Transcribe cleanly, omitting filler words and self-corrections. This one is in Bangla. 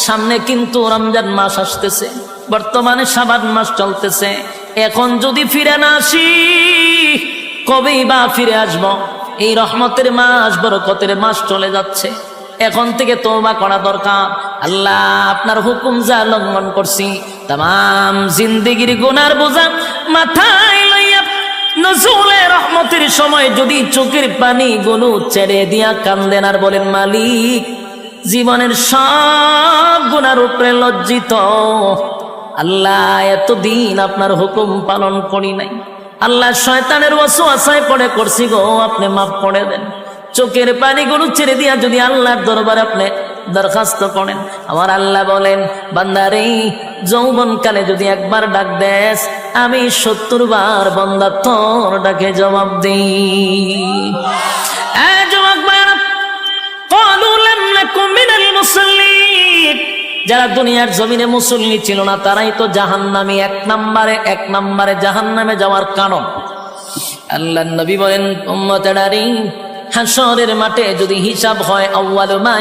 সামনে কিন্তু রমজান মাস আসতেছে, বর্তমানে শাবান মাস চলতেছে। এখন যদি ফিরে না আসি কবেই বা ফিরে আসবো? এই রহমতের মাস, বরকতের মাস চলে যাচ্ছে। এখন থেকে তওবা করা দরকার। আল্লাহ আপনার হুকুম যা লঙ্ঘন করছি, তাম জিন্দেগির গুনার বোঝা মাথায় লইয়া নজুলে রহমতের সময় যদি চোখের পানি গুলো ছেড়ে দিয়া কান্দেন আর বলেন, মালিক জীবনের সব গুনার উপরে লজ্জিত, আল্লাহ এতদিন আপনার হুকুম পালন করি নাই, আল্লাহ শয়তানের ওয়াসওয়াসায় পড়ে করছি গো, আপনি মাফ করে দেন। চোখের পানিগুলো ছেড়ে দিয়া যদি আল্লাহর দরবারে আপনি দরখাস্ত করেন, আমার আল্লাহ বলেন, বান্দারে যৌবনকালে যদি একবার ডাক দেস, আমি ৭০ বার বান্দা তোর ডাকে জবাব দিই। যারা দুনিয়ার জমিনে মুসল্লি ছিল না তারাই তো জাহান্নামী, এক নম্বরে জাহান্নামে যাওয়ার কারণ। আল্লাহর নবী বলেন, উম্মতেরারে হাসরের মাঠে যদি হিসাব হয়, আউয়ালু মা